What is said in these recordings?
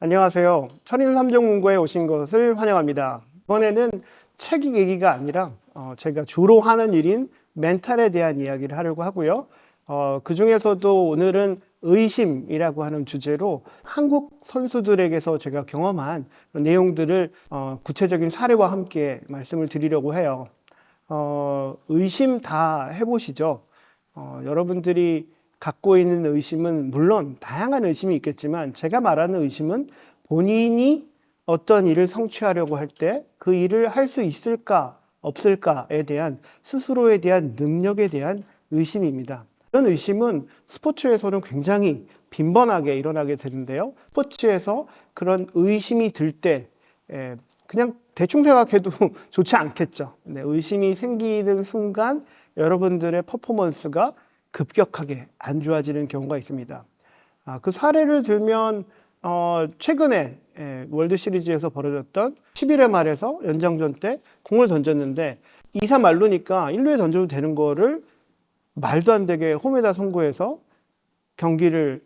안녕하세요. 철인삼종문고에 오신 것을 환영합니다. 이번에는 책 얘기가 아니라 제가 주로 하는 일인 멘탈에 대한 이야기를 하려고 하고요. 그 중에서도 오늘은 의심이라고 하는 주제로 한국 선수들에게서 제가 경험한 내용들을 구체적인 사례와 함께 말씀을 드리려고 해요. 의심 다 해보시죠. 여러분들이 갖고 있는 의심은 물론 다양한 의심이 있겠지만 제가 말하는 의심은 본인이 어떤 일을 성취하려고 할 때 그 일을 할 수 있을까 없을까에 대한 스스로에 대한 능력에 대한 의심입니다. 이런 의심은 스포츠에서는 굉장히 빈번하게 일어나게 되는데요. 스포츠에서 그런 의심이 들 때 그냥 대충 생각해도 좋지 않겠죠. 의심이 생기는 순간 여러분들의 퍼포먼스가 급격하게 안 좋아지는 경우가 있습니다. 그 사례를 들면 최근에 월드 시리즈에서 벌어졌던 11회 말에서 연장전 때 공을 던졌는데 2사 말루니까 1루에 던져도 되는 거를 말도 안 되게 홈에다 송구해서 경기를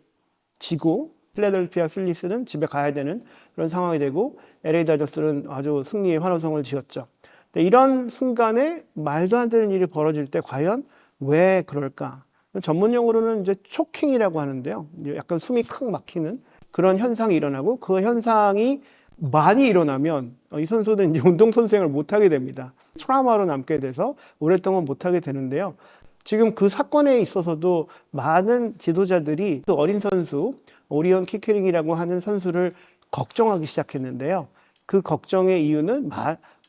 지고 필라델피아 필리스는 집에 가야 되는 그런 상황이 되고 LA 다저스는 아주 승리의 환호성을 지었죠. 이런 순간에 말도 안 되는 일이 벌어질 때 과연 왜 그럴까? 전문 용어로는 이제 초킹이라고 하는데요. 약간 숨이 콱 막히는 그런 현상이 일어나고 그 현상이 많이 일어나면 이 선수는 이제 운동선수생활을 못하게 됩니다. 트라우마로 남게 돼서 오랫동안 못하게 되는데요. 지금 그 사건에 있어서도 많은 지도자들이 또 어린 선수, 오리언 키케링이라고 하는 선수를 걱정하기 시작했는데요. 그 걱정의 이유는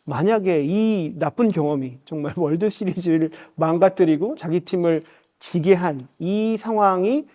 만약에 이 나쁜 경험이 정말 월드 시리즈를 망가뜨리고 자기 팀을 지게 한 이 상황이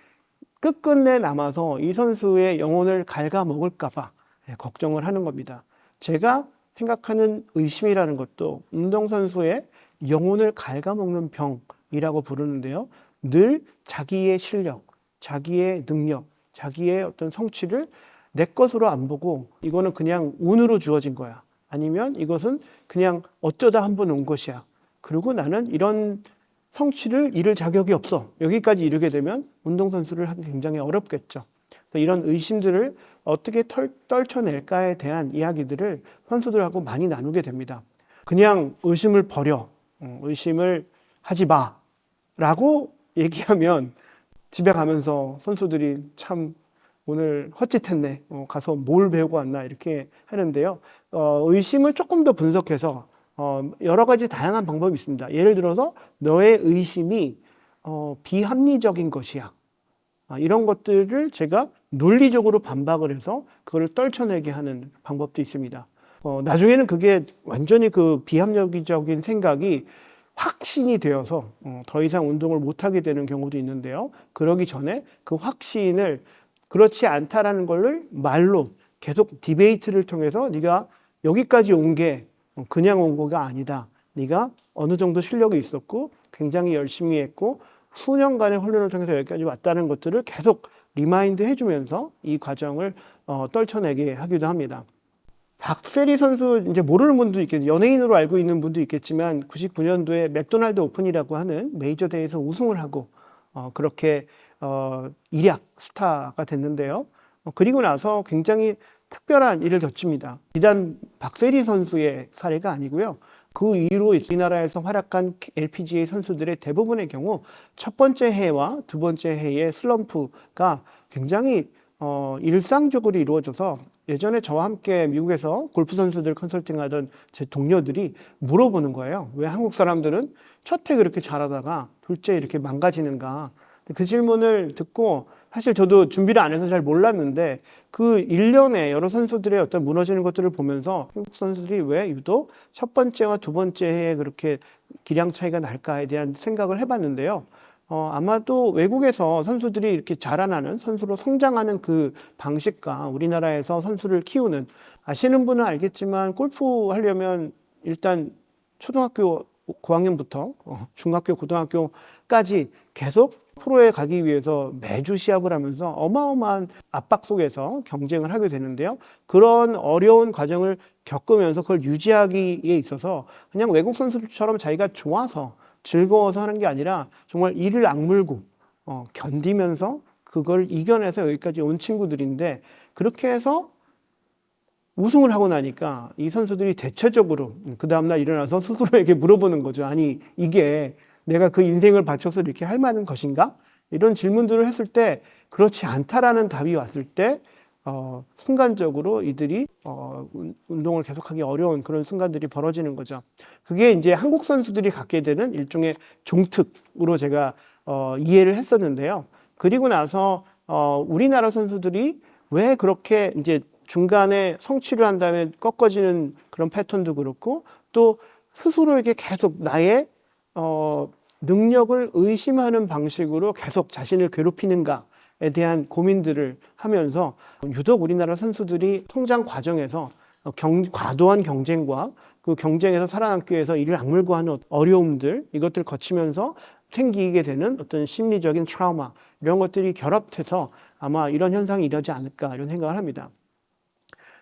끝끝내 남아서 이 선수의 영혼을 갉아먹을까봐 걱정을 하는 겁니다. 제가 생각하는 의심이라는 것도 운동선수의 영혼을 갉아먹는 병이라고 부르는데요. 늘 자기의 실력, 자기의 능력, 자기의 어떤 성취를 내 것으로 안 보고 이거는 그냥 운으로 주어진 거야. 아니면 이것은 그냥 어쩌다 한번 온 것이야. 그리고 나는 이런 성취를 이룰 자격이 없어. 여기까지 이르게 되면 운동선수를 하기 굉장히 어렵겠죠. 그래서 이런 의심들을 어떻게 떨쳐낼까에 대한 이야기들을 선수들하고 많이 나누게 됩니다. 그냥 의심을 버려. 의심을 하지 마. 라고 얘기하면 집에 가면서 선수들이 참 오늘 헛짓했네. 가서 뭘 배우고 왔나 이렇게 하는데요. 의심을 조금 더 분석해서 여러 가지 다양한 방법이 있습니다. 예를 들어서 너의 의심이 비합리적인 것이야. 이런 것들을 제가 논리적으로 반박을 해서 그걸 떨쳐내게 하는 방법도 있습니다. 나중에는 그게 완전히 그 비합리적인 생각이 확신이 되어서 더 이상 운동을 못하게 되는 경우도 있는데요. 그러기 전에 그 확신을 그렇지 않다라는 걸 말로 계속 디베이트를 통해서 네가 여기까지 온 게 그냥 온 거가 아니다. 네가 어느 정도 실력이 있었고 굉장히 열심히 했고 수년간의 훈련을 통해서 여기까지 왔다는 것들을 계속 리마인드 해주면서 이 과정을 떨쳐내게 하기도 합니다. 박세리 선수 이제 모르는 분도 있겠죠. 연예인으로 알고 있는 분도 있겠지만 99년도에 맥도날드 오픈이라고 하는 메이저 대회에서 우승을 하고 그렇게 일약 스타가 됐는데요. 그리고 나서 굉장히 특별한 일을 겪습니다. 비단 박세리 선수의 사례가 아니고요. 그 이후로 우리나라에서 활약한 LPGA 선수들의 대부분의 경우 첫 번째 해와 두 번째 해의 슬럼프가 굉장히 일상적으로 이루어져서 예전에 저와 함께 미국에서 골프 선수들 컨설팅하던 제 동료들이 물어보는 거예요. 왜 한국 사람들은 첫 해 그렇게 잘하다가 둘째 이렇게 망가지는가? 그 질문을 듣고 사실 저도 준비를 안 해서 잘 몰랐는데 그 1년에 여러 선수들의 어떤 무너지는 것들을 보면서 한국 선수들이 왜 유독 첫 번째와 두 번째 해에 그렇게 기량 차이가 날까에 대한 생각을 해봤는데요. 아마도 외국에서 선수들이 이렇게 자라나는 선수로 성장하는 그 방식과 우리나라에서 선수를 키우는 아시는 분은 알겠지만 골프 하려면 일단 초등학교 고학년부터 중학교, 고등학교까지 계속 프로에 가기 위해서 매주 시합을 하면서 어마어마한 압박 속에서 경쟁을 하게 되는데요. 그런 어려운 과정을 겪으면서 그걸 유지하기에 있어서 그냥 외국 선수들처럼 자기가 좋아서 즐거워서 하는 게 아니라 정말 이를 악물고 견디면서 그걸 이겨내서 여기까지 온 친구들인데 그렇게 해서 우승을 하고 나니까 이 선수들이 대체적으로 그 다음날 일어나서 스스로에게 물어보는 거죠. 아니, 이게 내가 그 인생을 바쳐서 이렇게 할 만한 것인가? 이런 질문들을 했을 때 그렇지 않다라는 답이 왔을 때 순간적으로 이들이 운동을 계속하기 어려운 그런 순간들이 벌어지는 거죠. 그게 이제 한국 선수들이 갖게 되는 일종의 종특으로 제가 이해를 했었는데요. 그리고 나서 우리나라 선수들이 왜 그렇게 이제 중간에 성취를 한 다음에 꺾어지는 그런 패턴도 그렇고 또 스스로에게 계속 나의 능력을 의심하는 방식으로 계속 자신을 괴롭히는가에 대한 고민들을 하면서 유독 우리나라 선수들이 성장 과정에서 과도한 경쟁과 그 경쟁에서 살아남기 위해서 이를 악물고 하는 어려움들 이것들을 거치면서 생기게 되는 어떤 심리적인 트라우마 이런 것들이 결합해서 아마 이런 현상이 일어나지 않을까 이런 생각을 합니다.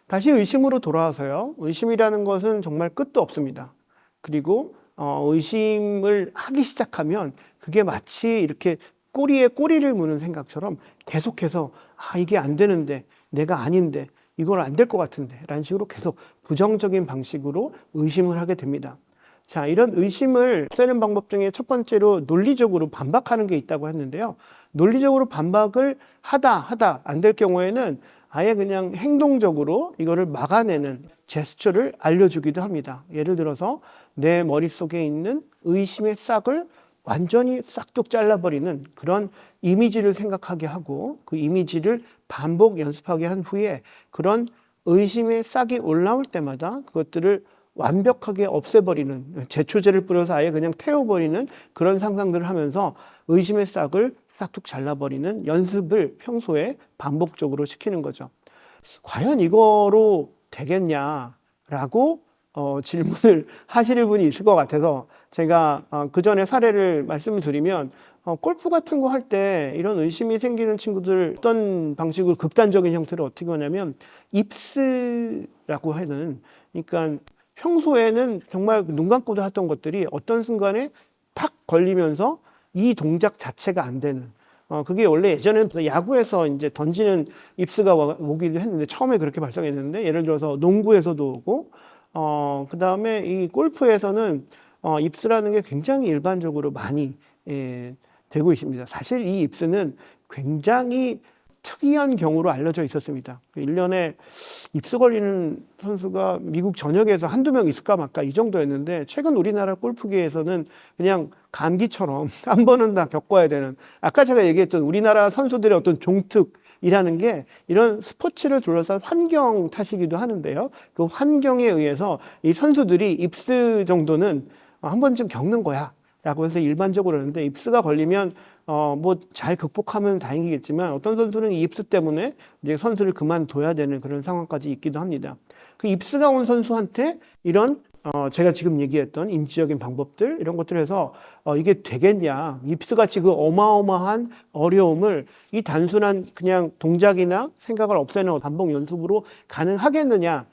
다시 의심으로 돌아와서요. 의심이라는 것은 정말 끝도 없습니다. 그리고 의심을 하기 시작하면 그게 마치 이렇게 꼬리에 꼬리를 무는 생각처럼 계속해서 이게 안 되는데 내가 아닌데 이걸 안 될 것 같은데 라는 식으로 계속 부정적인 방식으로 의심을 하게 됩니다. 자, 이런 의심을 없애는 방법 중에 첫 번째로 논리적으로 반박하는 게 있다고 했는데요. 논리적으로 반박을 하다 안 될 경우에는 아예 그냥 행동적으로 이거를 막아내는 제스처를 알려주기도 합니다. 예를 들어서 내 머릿속에 있는 의심의 싹을 완전히 싹둑 잘라버리는 그런 이미지를 생각하게 하고 그 이미지를 반복 연습하게 한 후에 그런 의심의 싹이 올라올 때마다 그것들을 완벽하게 없애버리는 제초제를 뿌려서 아예 그냥 태워버리는 그런 상상들을 하면서 의심의 싹을 싹둑 잘라버리는 연습을 평소에 반복적으로 시키는 거죠. 과연 이거로 되겠냐라고 질문을 하시는 분이 있을 것 같아서 제가 그 전에 사례를 말씀을 드리면 골프 같은 거 할 때 이런 의심이 생기는 친구들 어떤 방식으로 극단적인 형태로 어떻게 하냐면 입스라고 하는 그러니까 평소에는 정말 눈 감고도 했던 것들이 어떤 순간에 탁 걸리면서 이 동작 자체가 안 되는 그게 원래 예전에는 야구에서 이제 던지는 입스가 오기도 했는데 처음에 그렇게 발생했는데 예를 들어서 농구에서도 오고 그 다음에 이 골프에서는 입스라는 게 굉장히 일반적으로 많이 되고 있습니다. 사실 이 입스는 굉장히 특이한 경우로 알려져 있었습니다. 1년에 입스 걸리는 선수가 미국 전역에서 한두 명 있을까 말까 이 정도였는데 최근 우리나라 골프계에서는 그냥 감기처럼 한 번은 다 겪어야 되는 아까 제가 얘기했던 우리나라 선수들의 어떤 종특이라는 게 이런 스포츠를 둘러싼 환경 탓이기도 하는데요. 그 환경에 의해서 이 선수들이 입스 정도는 한 번쯤 겪는 거야 라고 해서 일반적으로 하는데 입스가 걸리면 뭐 잘 극복하면 다행이겠지만 어떤 선수는 이 입스 때문에 이제 선수를 그만둬야 되는 그런 상황까지 있기도 합니다. 그 입스가 온 선수한테 이런 제가 지금 얘기했던 인지적인 방법들 이런 것들을 해서 이게 되겠냐 입스같이 그 어마어마한 어려움을 이 단순한 그냥 동작이나 생각을 없애는 반복 연습으로 가능하겠느냐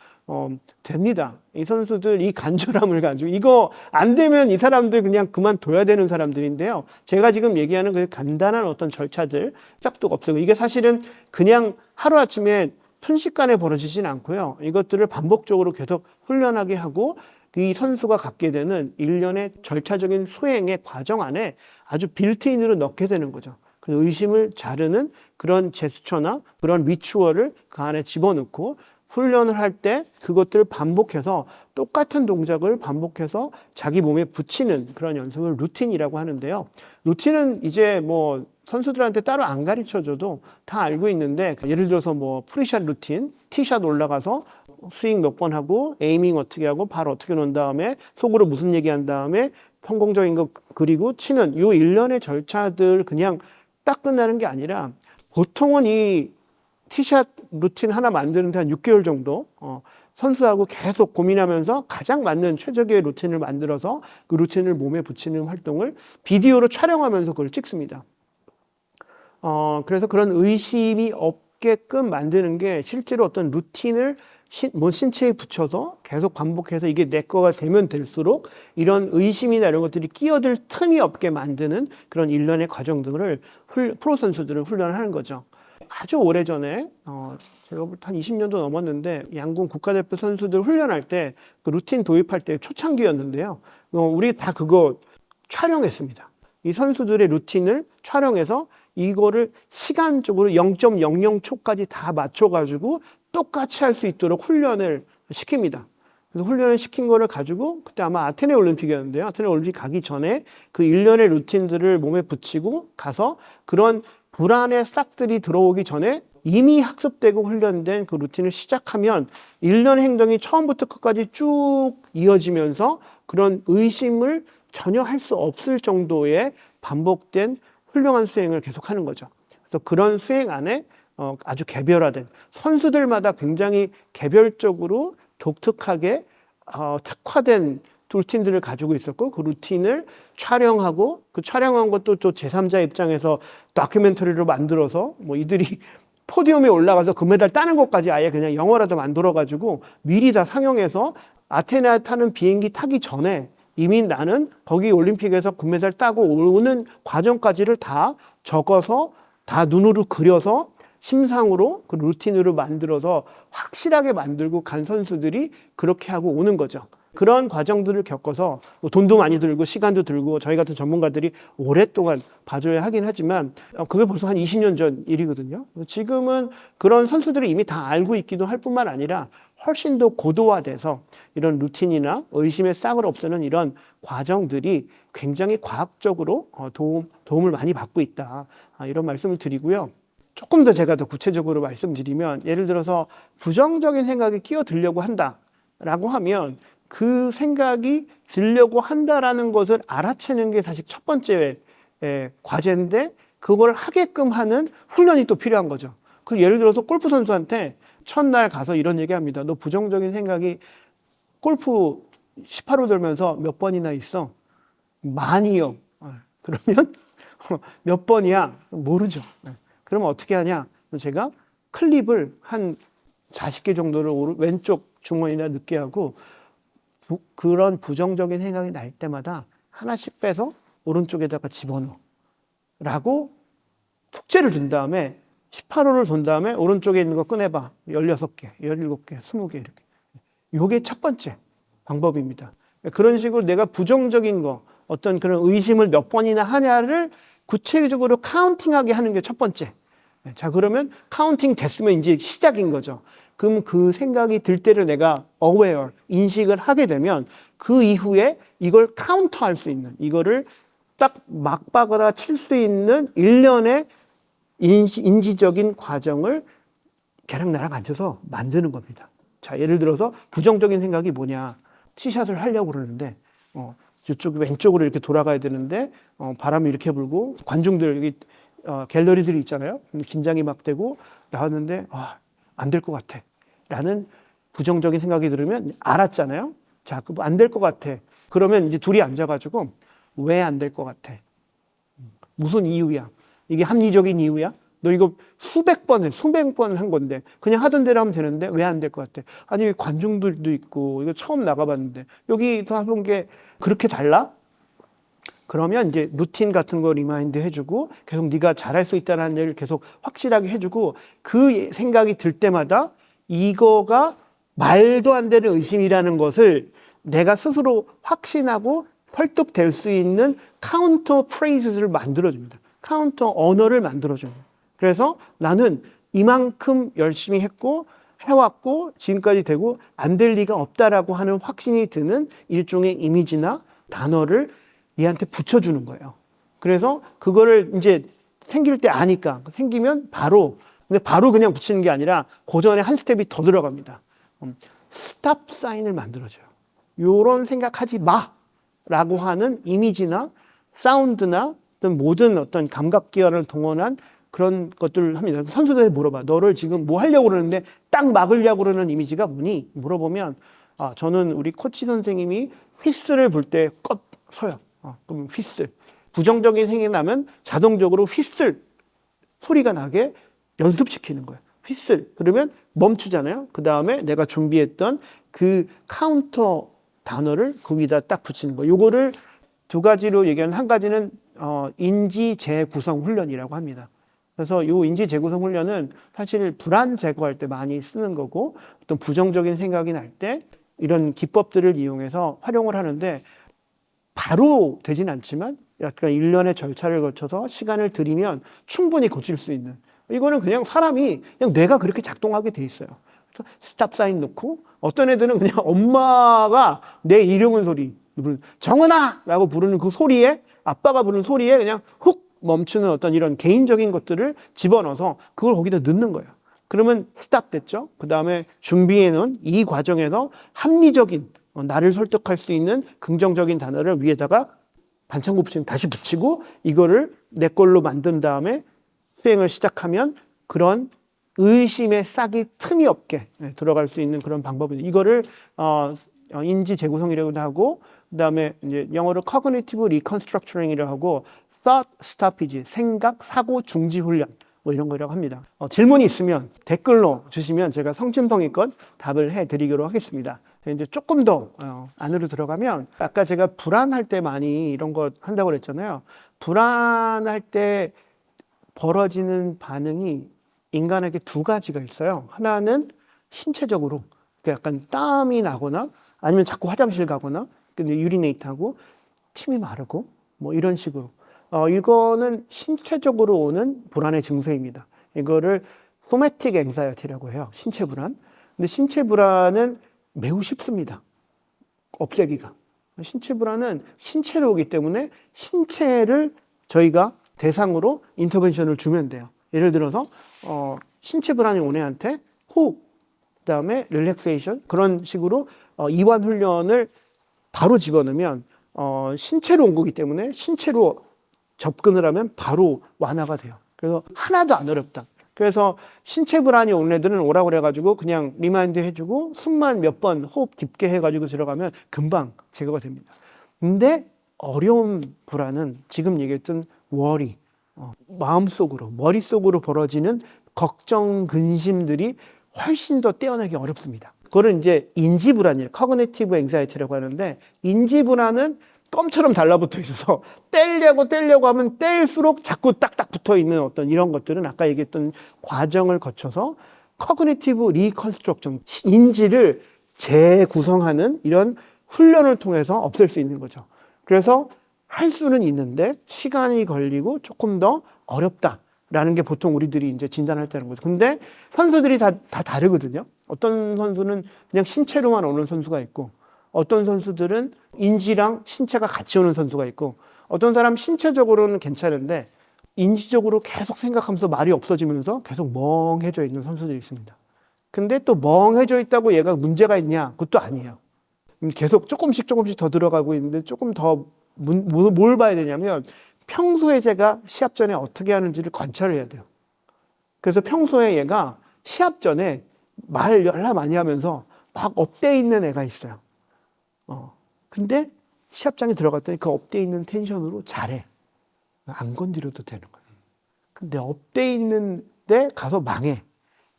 됩니다. 이 선수들 이 간절함을 가지고 이거 안 되면 이 사람들 그냥 그만둬야 되는 사람들인데요. 제가 지금 얘기하는 그 간단한 어떤 절차들 짝도 없어요. 이게 사실은 그냥 하루아침에 순식간에 벌어지진 않고요. 이것들을 반복적으로 계속 훈련하게 하고 이 선수가 갖게 되는 일련의 절차적인 수행의 과정 안에 아주 빌트인으로 넣게 되는 거죠. 그 의심을 자르는 그런 제스처나 그런 리추얼을 그 안에 집어넣고 훈련을 할 때 그것들을 반복해서 똑같은 동작을 반복해서 자기 몸에 붙이는 그런 연습을 루틴이라고 하는데요. 루틴은 이제 뭐 선수들한테 따로 안 가르쳐줘도 다 알고 있는데 예를 들어서 뭐 프리샷 루틴, 티샷 올라가서 스윙 몇 번 하고 에이밍 어떻게 하고 발 어떻게 놓은 다음에 속으로 무슨 얘기한 다음에 성공적인 거 그리고 치는 이 일련의 절차들 그냥 딱 끝나는 게 아니라 보통은 이 티샷 루틴 하나 만드는데 한 6개월 정도 선수하고 계속 고민하면서 가장 맞는 최적의 루틴을 만들어서 그 루틴을 몸에 붙이는 활동을 비디오로 촬영하면서 그걸 찍습니다. 그래서 그런 의심이 없게끔 만드는 게 실제로 어떤 루틴을 신체에 붙여서 계속 반복해서 이게 내 거가 되면 될수록 이런 의심이나 이런 것들이 끼어들 틈이 없게 만드는 그런 일련의 과정들을 프로 선수들은 훈련을 하는 거죠. 아주 오래전에 제가 볼 때 한 20년도 넘었는데 양궁 국가대표 선수들 훈련할 때 그 루틴 도입할 때 초창기였는데요. 우리 다 그거 촬영했습니다. 이 선수들의 루틴을 촬영해서 이거를 시간적으로 0.00초까지 다 맞춰가지고 똑같이 할 수 있도록 훈련을 시킵니다. 그래서 훈련을 시킨 거를 가지고 그때 아마 아테네 올림픽이었는데요. 아테네 올림픽 가기 전에 그 일련의 루틴들을 몸에 붙이고 가서 그런 불안의 싹들이 들어오기 전에 이미 학습되고 훈련된 그 루틴을 시작하면 일련의 행동이 처음부터 끝까지 쭉 이어지면서 그런 의심을 전혀 할 수 없을 정도의 반복된 훌륭한 수행을 계속하는 거죠. 그래서 그런 수행 안에 아주 개별화된 선수들마다 굉장히 개별적으로 독특하게 특화된 루틴들을 가지고 있었고 그 루틴을 촬영하고 그 촬영한 것도 또 제3자 입장에서 다큐멘터리로 만들어서 뭐 이들이 포디움에 올라가서 금메달 따는 것까지 아예 그냥 영화라도 만들어가지고 미리 다 상영해서 아테네 타는 비행기 타기 전에 이미 나는 거기 올림픽에서 금메달 따고 오는 과정까지를 다 적어서 다 눈으로 그려서 심상으로 그 루틴으로 만들어서 확실하게 만들고 간 선수들이 그렇게 하고 오는 거죠. 그런 과정들을 겪어서 뭐 돈도 많이 들고 시간도 들고 저희 같은 전문가들이 오랫동안 봐줘야 하긴 하지만 그게 벌써 한 20년 전 일이거든요. 지금은 그런 선수들이 이미 다 알고 있기도 할 뿐만 아니라 훨씬 더 고도화돼서 이런 루틴이나 의심의 싹을 없애는 이런 과정들이 굉장히 과학적으로 도움을 많이 받고 있다. 이런 말씀을 드리고요. 조금 더 제가 더 구체적으로 말씀드리면 예를 들어서 부정적인 생각이 끼어들려고 한다라고 하면 그 생각이 들려고 한다라는 것을 알아채는 게 사실 첫 번째 과제인데 그걸 하게끔 하는 훈련이 또 필요한 거죠. 그 예를 들어서 골프 선수한테 첫날 가서 이런 얘기합니다. 너 부정적인 생각이 골프 18호 돌면서 몇 번이나 있어? 많이요. 그러면 몇 번이야? 모르죠. 그러면 어떻게 하냐? 제가 클립을 한 40개 정도를 왼쪽 주머니에 넣게 하고 그런 부정적인 생각이 날 때마다 하나씩 빼서 오른쪽에다가 집어넣어. 라고 숙제를 준 다음에 18호를 돈 다음에 오른쪽에 있는 거 꺼내봐. 16개, 17개, 20개 이렇게. 요게 첫 번째 방법입니다. 그런 식으로 내가 부정적인 거, 어떤 그런 의심을 몇 번이나 하냐를 구체적으로 카운팅하게 하는 게 첫 번째. 자, 그러면 카운팅 됐으면 이제 시작인 거죠. 그럼 그 생각이 들 때를 내가 aware, 인식을 하게 되면 그 이후에 이걸 카운터할 수 있는, 이거를 딱 막박으로 칠 수 있는 일련의 인지적인 과정을 걔랑 나랑 앉아서 만드는 겁니다. 자, 예를 들어서 부정적인 생각이 뭐냐. 티샷을 하려고 그러는데, 이쪽 왼쪽으로 이렇게 돌아가야 되는데, 바람이 이렇게 불고, 관중들, 여기, 갤러리들이 있잖아요. 긴장이 막 되고, 나왔는데, 안 될 것 같아. 라는 부정적인 생각이 들으면 알았잖아요. 자, 안 될 것 같아. 그러면 이제 둘이 앉아가지고, 왜 안 될 것 같아? 무슨 이유야? 이게 합리적인 이유야? 너 이거 수백 번 한 건데 그냥 하던 대로 하면 되는데 왜 안 될 것 같아? 아니 관중들도 있고 이거 처음 나가봤는데 여기서 해본 게 그렇게 달라? 그러면 이제 루틴 같은 거 리마인드 해주고 계속 네가 잘할 수 있다는 얘기를 계속 확실하게 해주고 그 생각이 들 때마다 이거가 말도 안 되는 의심이라는 것을 내가 스스로 확신하고 설득될 수 있는 카운터 프레이즈를 만들어줍니다. 카운터 언어를 만들어줘요. 그래서 나는 이만큼 열심히 했고 해왔고 지금까지 되고 안 될 리가 없다라고 하는 확신이 드는 일종의 이미지나 단어를 얘한테 붙여주는 거예요. 그래서 그거를 이제 생길 때 아니까 생기면 근데 바로 그냥 붙이는 게 아니라 그 전에 한 스텝이 더 들어갑니다. 스탑 사인을 만들어줘요. 요런 생각하지 마라고 하는 이미지나 사운드나 어떤 모든 어떤 감각기관을 동원한 그런 것들을 합니다. 선수들한테 물어봐. 너를 지금 뭐 하려고 그러는데 딱 막으려고 그러는 이미지가 뭐니? 물어보면 저는 우리 코치 선생님이 휘슬을 불 때 껏 서요. 그럼 휘슬. 부정적인 생각이 나면 자동적으로 휘슬 소리가 나게 연습시키는 거예요. 휘슬. 그러면 멈추잖아요. 그 다음에 내가 준비했던 그 카운터 단어를 거기다 딱 붙이는 거예요. 요거를 두 가지로 얘기하는 한 가지는 인지 재구성 훈련이라고 합니다. 그래서 이 인지 재구성 훈련은 사실 불안 제거할 때 많이 쓰는 거고 어떤 부정적인 생각이 날 때 이런 기법들을 이용해서 활용을 하는데 바로 되진 않지만 약간 일련의 절차를 거쳐서 시간을 들이면 충분히 고칠 수 있는 이거는 그냥 사람이 그냥 뇌가 그렇게 작동하게 돼 있어요. 스탑 사인 놓고 어떤 애들은 그냥 엄마가 내 이름을 소리 정은아! 라고 부르는 그 소리에 아빠가 부르는 소리에 그냥 훅 멈추는 어떤 이런 개인적인 것들을 집어넣어서 그걸 거기다 넣는 거예요. 그러면 스탑 됐죠. 그 다음에 준비해 놓은 이 과정에서 합리적인 나를 설득할 수 있는 긍정적인 단어를 위에다가 반창고 붙이면 다시 붙이고 이거를 내 걸로 만든 다음에 수행을 시작하면 그런 의심의 싹이 틈이 없게 들어갈 수 있는 그런 방법입니다. 이거를 인지 재구성이라고도 하고 그다음에 이제 영어로 cognitive reconstructing이라고 하고 thought stoppage 생각 사고 중지 훈련 뭐 이런 거라고 합니다. 질문이 있으면 댓글로 주시면 제가 성심성의껏 답을 해드리도록 하겠습니다. 이제 조금 더 안으로 들어가면 아까 제가 불안할 때 많이 이런 거 한다고 그랬잖아요. 불안할 때 벌어지는 반응이 인간에게 두 가지가 있어요. 하나는 신체적으로 약간 땀이 나거나 아니면 자꾸 화장실 가거나 유리네이트하고 침이 마르고 뭐 이런 식으로 이거는 신체적으로 오는 불안의 증세입니다. 이거를 소매틱 앵사이어티라고 해요. 신체 불안. 근데 신체 불안은 매우 쉽습니다. 없애기가. 신체 불안은 신체로 오기 때문에 신체를 저희가 대상으로 인터벤션을 주면 돼요. 예를 들어서 신체 불안이 온 애한테 호흡, 그다음에 릴렉세이션 그런 식으로 이완 훈련을 바로 집어넣으면 신체로 온 거기 때문에 신체로 접근을 하면 바로 완화가 돼요. 그래서 하나도 안 어렵다. 그래서 신체 불안이 온 애들은 오라고 그래가지고 그냥 리마인드 해주고 숨만 몇 번 호흡 깊게 해가지고 들어가면 금방 제거가 됩니다. 근데 어려운 불안은 지금 얘기했던 워리, 마음속으로, 머릿속으로 벌어지는 걱정, 근심들이 훨씬 더 떼어내기 어렵습니다. 그거를 이제 인지불안이에요. 커그니티브 앵자이티라고 하는데 인지불안은 껌처럼 달라붙어 있어서 떼려고 하면 뗄수록 자꾸 딱딱 붙어 있는 어떤 이런 것들은 아까 얘기했던 과정을 거쳐서 커그니티브 리컨스트럭션, 인지를 재구성하는 이런 훈련을 통해서 없앨 수 있는 거죠. 그래서 할 수는 있는데 시간이 걸리고 조금 더 어렵다라는 게 보통 우리들이 이제 진단할 때는 거죠. 근데 선수들이 다 다르거든요. 어떤 선수는 그냥 신체로만 오는 선수가 있고 어떤 선수들은 인지랑 신체가 같이 오는 선수가 있고 어떤 사람 신체적으로는 괜찮은데 인지적으로 계속 생각하면서 말이 없어지면서 계속 멍해져 있는 선수들이 있습니다. 근데 또 멍해져 있다고 얘가 문제가 있냐? 그것도 아니에요. 계속 조금씩 더 들어가고 있는데 조금 더 뭘 봐야 되냐면 평소에 제가 시합 전에 어떻게 하는지를 관찰을 해야 돼요. 그래서 평소에 얘가 시합 전에 말 열나 많이 하면서 막 업돼 있는 애가 있어요. 근데 시합장에 들어갔더니 그 업돼 있는 텐션으로 잘해. 안 건드려도 되는 거예요. 근데 업돼 있는데 가서 망해.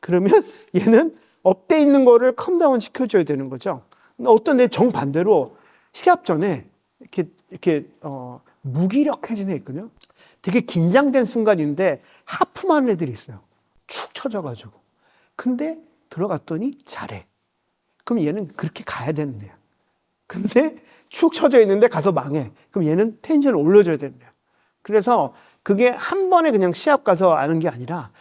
그러면 얘는 업돼 있는 거를 컴다운 시켜줘야 되는 거죠. 어떤 애 정반대로 시합 전에 이렇게 무기력해진 애 있거든요. 되게 긴장된 순간인데 하품하는 애들이 있어요. 축 처져가지고. 근데 들어갔더니 잘해. 그럼 얘는 그렇게 가야 되는 애야. 근데 축 처져 있는데 가서 망해. 그럼 얘는 텐션을 올려줘야 되는 애야. 그래서 그게 한 번에 그냥 시합 가서 아는 게 아니라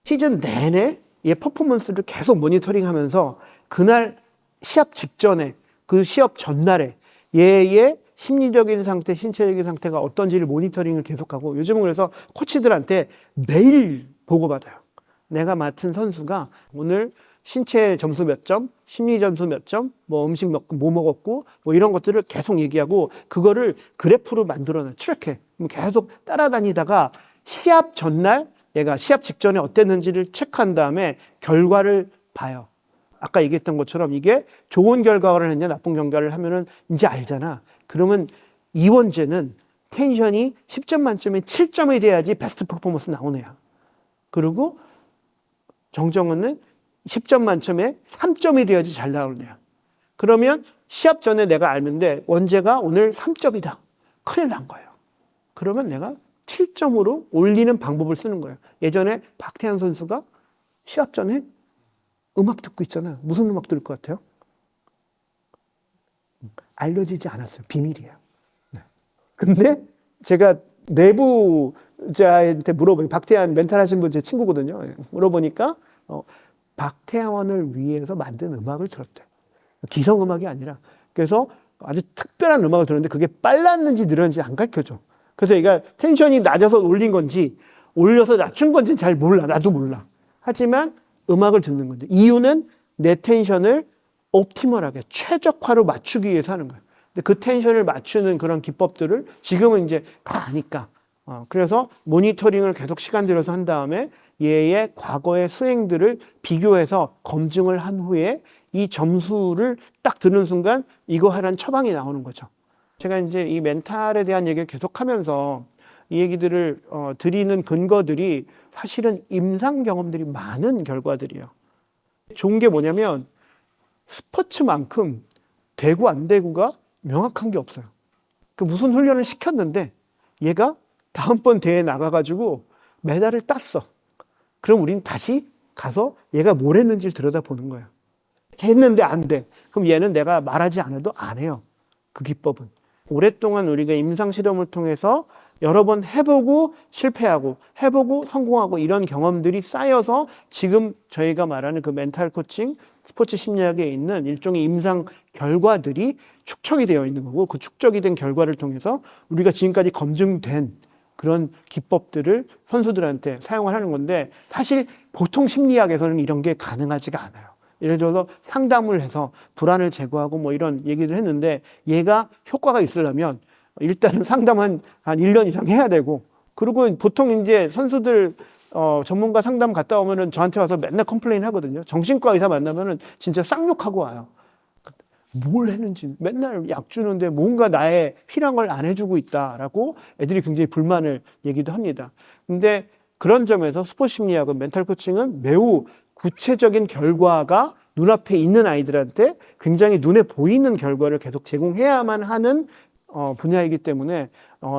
시즌 내내 얘 퍼포먼스를 계속 모니터링 하면서 그날 시합 직전에 그 시합 전날에 얘의 심리적인 상태, 신체적인 상태가 어떤지를 모니터링을 계속하고 요즘은 그래서 코치들한테 매일 보고받아요. 내가 맡은 선수가 오늘 신체 점수 몇 점, 심리 점수 몇 점, 뭐 음식 뭐 먹었고 뭐 이런 것들을 계속 얘기하고 그거를 그래프로 만들어놔요. 트랙해. 계속 따라다니다가 시합 전날 얘가 시합 직전에 어땠는지를 체크한 다음에 결과를 봐요. 아까 얘기했던 것처럼 이게 좋은 결과를 했냐 나쁜 결과를 하면은 이제 알잖아. 그러면 이원재는 텐션이 10점 만점에 7점이 돼야지 베스트 퍼포먼스 나오는 애야. 그리고 정정은은 10점 만점에 3점이 돼야지 잘 나오는 애야. 그러면 시합 전에 내가 알는데 원재가 오늘 3점이다. 큰일 난 거예요. 그러면 내가 7점으로 올리는 방법을 쓰는 거예요. 예전에 박태환 선수가 시합 전에 음악 듣고 있잖아요. 무슨 음악 들을 것 같아요? 알려지지 않았어요. 비밀이에요. 네. 근데 제가 내부자한테 물어보니, 박태환 멘탈 하신 분 제 친구거든요. 물어보니까 박태환을 위해서 만든 음악을 들었대요. 기성 음악이 아니라. 그래서 아주 특별한 음악을 들었는데 그게 빨랐는지 느렸는지 안 가르쳐줘. 그래서 얘가 텐션이 낮아서 올린 건지 올려서 낮춘 건지 잘 몰라. 나도 몰라. 하지만 음악을 듣는 건데, 이유는 내 텐션을 옵티멀하게 최적화로 맞추기 위해서 하는 거예요. 근데 그 텐션을 맞추는 그런 기법들을 지금은 이제 다 아니까. 그래서 모니터링을 계속 시간 들여서 한 다음에 얘의 과거의 수행들을 비교해서 검증을 한 후에 이 점수를 딱 드는 순간 이거 하라는 처방이 나오는 거죠. 제가 이제 이 멘탈에 대한 얘기를 계속하면서 이 얘기들을 드리는 근거들이 사실은 임상 경험들이 많은 결과들이에요. 좋은 게 뭐냐면 스포츠만큼 되고 안 되고가 명확한 게 없어요. 그 무슨 훈련을 시켰는데 얘가 다음번 대회에 나가가지고 메달을 땄어. 그럼 우린 다시 가서 얘가 뭘 했는지를 들여다보는 거예요. 했는데 안 돼. 그럼 얘는 내가 말하지 않아도 안 해요. 그 기법은. 오랫동안 우리가 임상실험을 통해서 여러 번 해보고 실패하고 해보고 성공하고 이런 경험들이 쌓여서 지금 저희가 말하는 그 멘탈 코칭, 스포츠 심리학에 있는 일종의 임상 결과들이 축적이 되어 있는 거고, 그 축적이 된 결과를 통해서 우리가 지금까지 검증된 그런 기법들을 선수들한테 사용을 하는 건데, 사실 보통 심리학에서는 이런 게 가능하지가 않아요. 예를 들어서 상담을 해서 불안을 제거하고 뭐 이런 얘기를 했는데, 얘가 효과가 있으려면 일단은 상담 한 1년 이상 해야 되고, 그리고 보통 이제 선수들 전문가 상담 갔다 오면은 저한테 와서 맨날 컴플레인 하거든요. 정신과 의사 만나면은 진짜 쌍욕하고 와요. 뭘 했는지 맨날 약 주는데 뭔가 나의 필요한 걸 안 해주고 있다라고 애들이 굉장히 불만을 얘기도 합니다. 근데 그런 점에서 스포츠 심리학은, 멘탈 코칭은 매우 구체적인 결과가 눈앞에 있는 아이들한테 굉장히 눈에 보이는 결과를 계속 제공해야만 하는 분야이기 때문에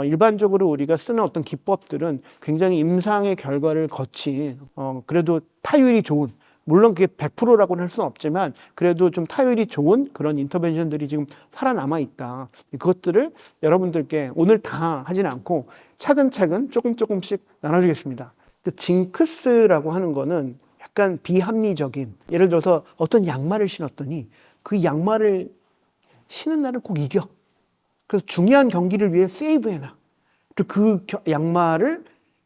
일반적으로 우리가 쓰는 어떤 기법들은 굉장히 임상의 결과를 거친 그래도 타율이 좋은, 물론 그게 100%라고는 할 수는 없지만 그래도 좀 타율이 좋은 그런 인터벤션들이 지금 살아남아 있다. 그것들을 여러분들께 오늘 다 하진 않고 차근차근 조금씩 나눠주겠습니다. 징크스라고 하는 거는 약간 비합리적인, 예를 들어서 어떤 양말을 신었더니 그 양말을 신은 날은 꼭 이겨. 그래서 중요한 경기를 위해 세이브해놔. 그 양말을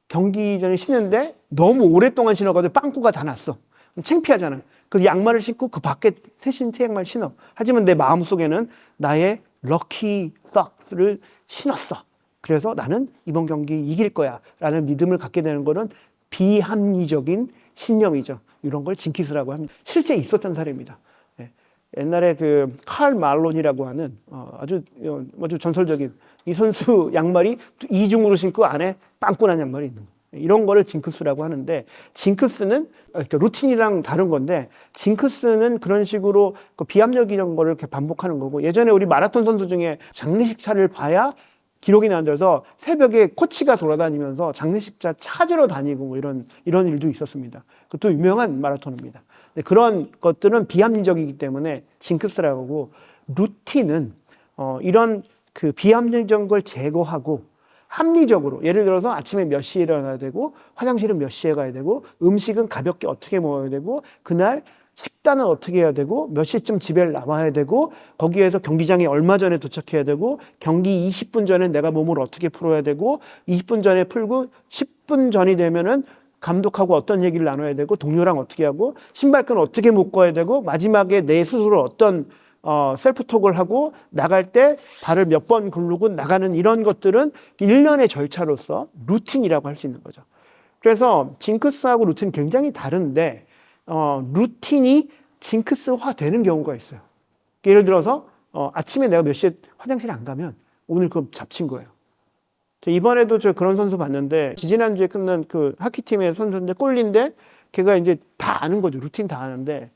경기 전에 신는데 너무 오랫동안 신어가지고 빵꾸가 다 났어. 창피하잖아. 그 양말을 신고 그 밖에 새 양말 신어. 하지만 내 마음속에는 나의 럭키 삭스를 신었어. 그래서 나는 이번 경기 이길 거야 라는 믿음을 갖게 되는 거는 비합리적인 신념이죠. 이런 걸 징크스라고 합니다. 실제 있었던 사례입니다. 옛날에 그 칼 말론이라고 하는 아주 전설적인 이 선수 양말이 이중으로 신고 안에 빵꾸난 양말이 있는 거예요. 이런 거를 징크스라고 하는데, 징크스는 루틴이랑 다른 건데, 징크스는 그런 식으로 그 비합리적인 거를 이렇게 반복하는 거고, 예전에 우리 마라톤 선수 중에 장례식차를 봐야 기록이 나온다서 새벽에 코치가 돌아다니면서 장례식차 찾으러 다니고 뭐 이런 일도 있었습니다. 그것도 유명한 마라톤입니다. 그런 것들은 비합리적이기 때문에 징크스라고 하고, 루틴은 이런 그 비합리적인 걸 제거하고 합리적으로, 예를 들어서 아침에 몇 시에 일어나야 되고 화장실은 몇 시에 가야 되고 음식은 가볍게 어떻게 먹어야 되고 그날 식단은 어떻게 해야 되고 몇 시쯤 집에 나와야 되고 거기에서 경기장에 얼마 전에 도착해야 되고 경기 20분 전에 내가 몸을 어떻게 풀어야 되고 20분 전에 풀고 10분 전이 되면은 감독하고 어떤 얘기를 나눠야 되고 동료랑 어떻게 하고 신발끈 어떻게 묶어야 되고 마지막에 내 스스로 어떤 셀프톡을 하고 나갈 때 발을 몇 번 굴르고 나가는 이런 것들은 일련의 절차로서 루틴이라고 할 수 있는 거죠. 그래서 징크스하고 루틴이 굉장히 다른데 루틴이 징크스화 되는 경우가 있어요. 예를 들어서 아침에 내가 몇 시에 화장실 안 가면 오늘 그럼 잡친 거예요. 이번에도 저 그런 선수 봤는데 지지난주에 끝난 그 하키팀의 선수인데 꼴린데 걔가 이제 다 아는 거죠. 루틴 다 아는데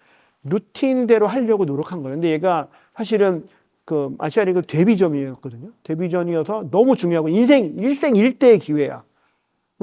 루틴대로 하려고 노력한 거예요. 근데 얘가 사실은 그 아시아리그 데뷔전이었거든요. 데뷔전이어서 너무 중요하고 인생 일생일대의 기회야.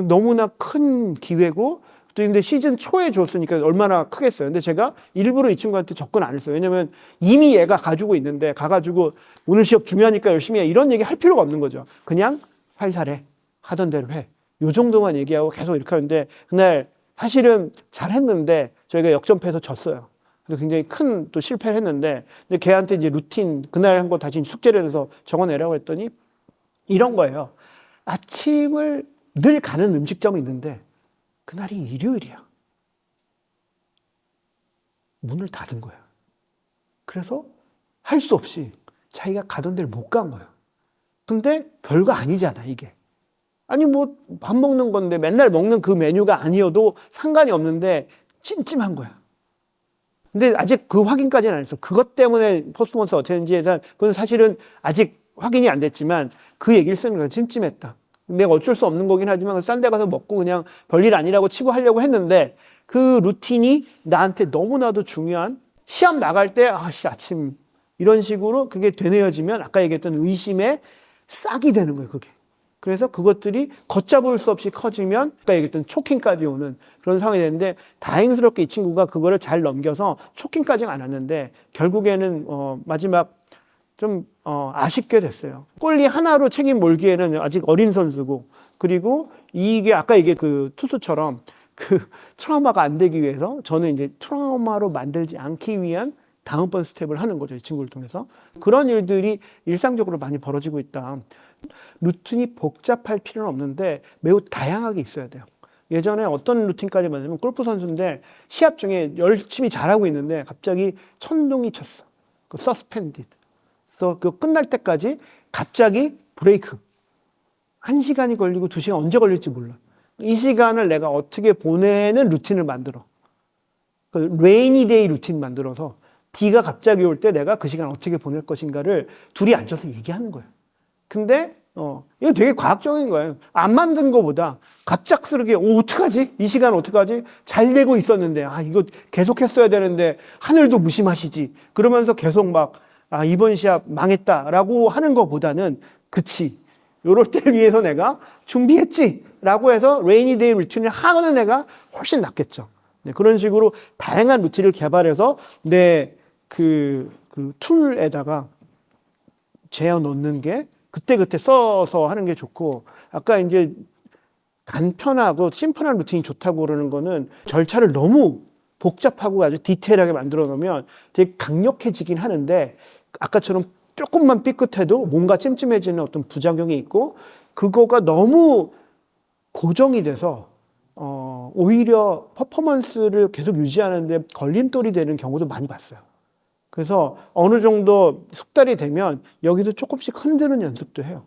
너무나 큰 기회고 또 근데 시즌 초에 줬으니까 얼마나 크겠어요. 근데 제가 일부러 이 친구한테 접근 안 했어요. 왜냐면 이미 얘가 가지고 있는데 가가지고 오늘 시합 중요하니까 열심히 해 이런 얘기 할 필요가 없는 거죠. 그냥 살살해. 하던 대로 해. 요 정도만 얘기하고 계속 이렇게 하는데 그날 사실은 잘했는데 저희가 역전패해서 졌어요. 그래서 굉장히 큰 또 실패를 했는데 근데 걔한테 이제 루틴 그날 한 거 다시 숙제를 해서 적어내라고 했더니 이런 거예요. 아침을 늘 가는 음식점이 있는데 그날이 일요일이야. 문을 닫은 거야. 그래서 할 수 없이 자기가 가던 데를 못 간 거야. 근데 별거 아니잖아, 이게. 아니, 뭐, 밥 먹는 건데 맨날 먹는 그 메뉴가 아니어도 상관이 없는데 찜찜한 거야. 근데 아직 그 확인까지는 안 했어. 그것 때문에 퍼포먼스 어떻게 했는지에 대한, 그건 사실은 아직 확인이 안 됐지만 그 얘기를 쓰는 거야. 찜찜했다. 내가 어쩔 수 없는 거긴 하지만 싼 데 가서 먹고 그냥 별일 아니라고 치고 하려고 했는데 그 루틴이 나한테 너무나도 중요한 시합 나갈 때, 아침 이런 식으로 그게 되뇌어지면 아까 얘기했던 의심에 싹이 되는 거예요, 그게. 그래서 그것들이 걷잡을 수 없이 커지면 아까 얘기했던 초킹까지 오는 그런 상황이 되는데 다행스럽게 이 친구가 그거를 잘 넘겨서 초킹까지는 안 왔는데 결국에는 마지막 좀 아쉽게 됐어요. 골리 하나로 책임 몰기에는 아직 어린 선수고 그리고 이게 아까 얘기한 그 투수처럼 그 트라우마가 안 되기 위해서 저는 이제 트라우마로 만들지 않기 위한 다음번 스텝을 하는 거죠. 이 친구를 통해서. 그런 일들이 일상적으로 많이 벌어지고 있다. 루틴이 복잡할 필요는 없는데 매우 다양하게 있어야 돼요. 예전에 어떤 루틴까지 만들면 골프 선수인데 시합 중에 열심히 잘하고 있는데 갑자기 천둥이 쳤어. 그 서스펜디드. 그래서 그 끝날 때까지 갑자기 브레이크. 1시간이 걸리고 2시간 언제 걸릴지 몰라. 이 시간을 내가 어떻게 보내는 루틴을 만들어. 그 레이니 데이 루틴 만들어서 비가 갑자기 올 때 내가 그 시간 어떻게 보낼 것인가를 둘이 앉아서 얘기하는 거예요. 근데 이거 되게 과학적인 거예요. 안 만든 거보다 갑작스럽게 어떡하지? 이 시간 어떡하지? 잘 되고 있었는데 이거 계속 했어야 되는데 하늘도 무심하시지. 그러면서 계속 막 이번 시합 망했다라고 하는 것보다는 그치. 요럴 때 위해서 내가 준비했지. 라고 해서 레이니 데이 루틴을 하는 애가 훨씬 낫겠죠. 네, 그런 식으로 다양한 루틴을 개발해서 내 그 툴에다가 재어 놓는 게 그때그때 써서 하는 게 좋고 아까 이제 간편하고 심플한 루틴이 좋다고 그러는 거는 절차를 너무 복잡하고 아주 디테일하게 만들어 놓으면 되게 강력해지긴 하는데 아까처럼 조금만 삐끗해도 뭔가 찜찜해지는 어떤 부작용이 있고 그거가 너무 고정이 돼서 오히려 퍼포먼스를 계속 유지하는데 걸림돌이 되는 경우도 많이 봤어요. 그래서 어느 정도 숙달이 되면 여기서 조금씩 흔드는 연습도 해요.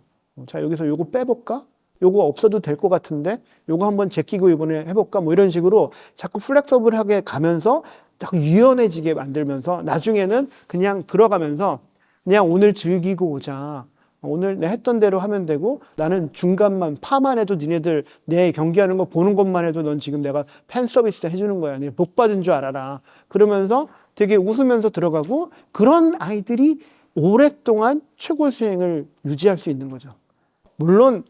자, 여기서 요거 빼볼까? 요거 없어도 될 것 같은데 요거 한번 제끼고 이번에 해볼까? 뭐 이런 식으로 자꾸 플렉서블하게 가면서 자꾸 유연해지게 만들면서 나중에는 그냥 들어가면서 그냥 오늘 즐기고 오자. 오늘 내 했던 대로 하면 되고 나는 중간만 파만 해도 니네들 내 경기하는 거 보는 것만 해도 넌 지금 내가 팬 서비스 해주는 거야. 네 복 받은 줄 알아라. 그러면서 되게 웃으면서 들어가고 그런 아이들이 오랫동안 최고 수행을 유지할 수 있는 거죠. 물론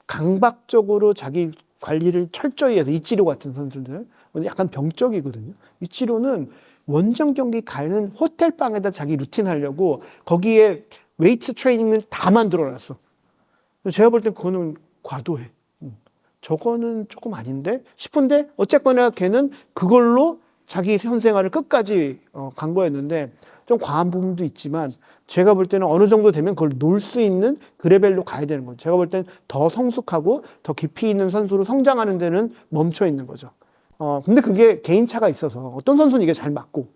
강박적으로 자기 관리를 철저히 해서 이치로 같은 선수들 약간 병적이거든요. 이치로는 원정 경기 가는 호텔 방에다 자기 루틴 하려고 거기에 웨이트 트레이닝을 다 만들어놨어. 제가 볼 땐 그거는 과도해. 저거는 조금 아닌데 싶은데 어쨌거나 걔는 그걸로 자기 현생활을 끝까지 간 거였는데 좀 과한 부분도 있지만 제가 볼 때는 어느 정도 되면 그걸 놀 수 있는 그 레벨로 가야 되는 거죠. 제가 볼 때는 더 성숙하고 더 깊이 있는 선수로 성장하는 데는 멈춰 있는 거죠. 근데 그게 개인차가 있어서 어떤 선수는 이게 잘 맞고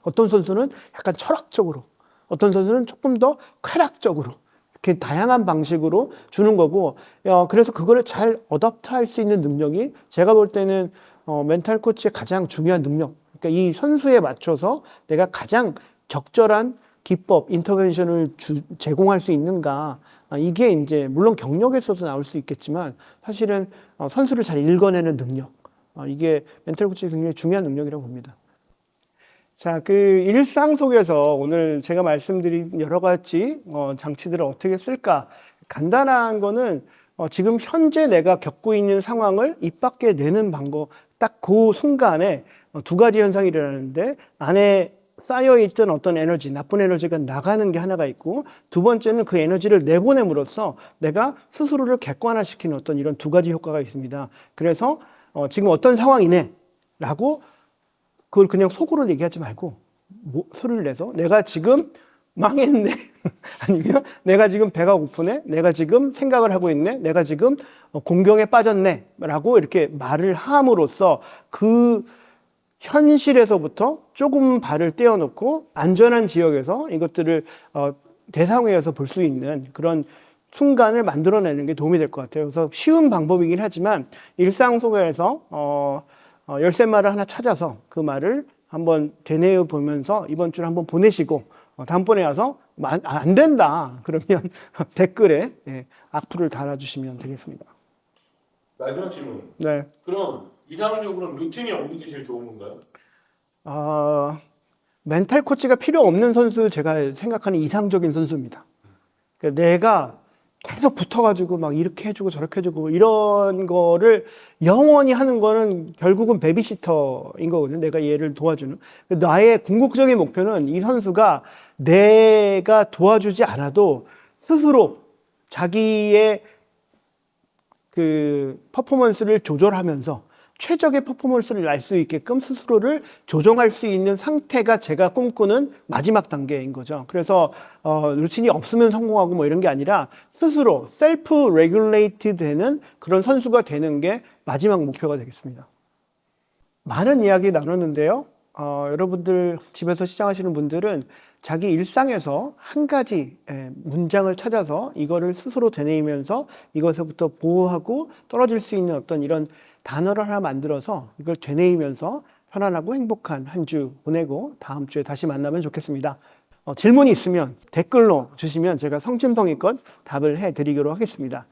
어떤 선수는 약간 철학적으로 어떤 선수는 조금 더 쾌락적으로 이렇게 다양한 방식으로 주는 거고 그래서 그거를 잘 어댑트할 수 있는 능력이 제가 볼 때는 멘탈 코치의 가장 중요한 능력. 그러니까 이 선수에 맞춰서 내가 가장 적절한 기법, 인터벤션을 제공할 수 있는가. 이게 이제 물론 경력에서도 나올 수 있겠지만 사실은 선수를 잘 읽어내는 능력. 이게 멘탈 코치의 굉장히 중요한 능력이라고 봅니다. 자, 그 일상 속에서 오늘 제가 말씀드린 여러 가지 장치들을 어떻게 쓸까? 간단한 거는 지금 현재 내가 겪고 있는 상황을 입 밖에 내는 방법, 딱 그 순간에 두 가지 현상이 일어나는데 안에 쌓여있던 어떤 에너지, 나쁜 에너지가 나가는 게 하나가 있고 두 번째는 그 에너지를 내보냄으로써 내가 스스로를 객관화시키는 어떤 이런 두 가지 효과가 있습니다. 그래서 지금 어떤 상황이네 라고 그걸 그냥 속으로 얘기하지 말고 소리를 내서 내가 지금 망했네 아니면 내가 지금 배가 고프네, 내가 지금 생각을 하고 있네, 내가 지금 공경에 빠졌네 라고 이렇게 말을 함으로써 그 현실에서부터 조금 발을 떼어놓고 안전한 지역에서 이것들을 대상회에서 볼 수 있는 그런 순간을 만들어내는 게 도움이 될 것 같아요. 그래서 쉬운 방법이긴 하지만 일상 속에서 열쇠말을 하나 찾아서 그 말을 한번 되뇌어 보면서 이번 주를 한번 보내시고 다음번에 와서 안 된다 그러면 댓글에 악플을 달아주시면 되겠습니다. 마지막 질문. 네. 그럼 이상적으로 루틴이 어느 게 제일 좋은 건가요? 멘탈 코치가 필요 없는 선수 제가 생각하는 이상적인 선수입니다. 그러니까 내가 계속 붙어가지고 막 이렇게 해주고 저렇게 해주고 이런 거를 영원히 하는 거는 결국은 베비시터인 거거든요. 내가 얘를 도와주는. 나의 궁극적인 목표는 이 선수가 내가 도와주지 않아도 스스로 자기의 그 퍼포먼스를 조절하면서 최적의 퍼포먼스를 낼 수 있게끔 스스로를 조정할 수 있는 상태가 제가 꿈꾸는 마지막 단계인 거죠. 그래서 루틴이 없으면 성공하고 뭐 이런 게 아니라 스스로 셀프 레귤레이트 되는 그런 선수가 되는 게 마지막 목표가 되겠습니다. 많은 이야기 나눴는데요. 여러분들 집에서 시작하시는 분들은 자기 일상에서 한 가지 문장을 찾아서 이거를 스스로 되뇌이면서 이것에부터 보호하고 떨어질 수 있는 어떤 이런 단어를 하나 만들어서 이걸 되뇌이면서 편안하고 행복한 한 주 보내고 다음 주에 다시 만나면 좋겠습니다. 질문이 있으면 댓글로 주시면 제가 성심성의껏 답을 해드리도록 하겠습니다.